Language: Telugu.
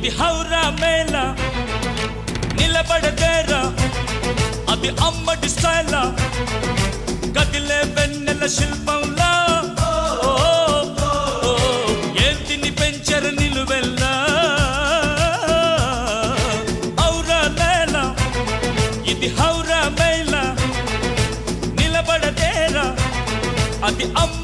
ఇది హౌరా మేళ నిలబడదేరా అది అమ్మడి స్టైల్ కదిలే వెన్నెల శిల్పంలా ఏంటిని పెంచర నిలువెల్లా ఔరా మేళ ఇది హౌరా మేళ నిలబడదేరా అది అమ్మ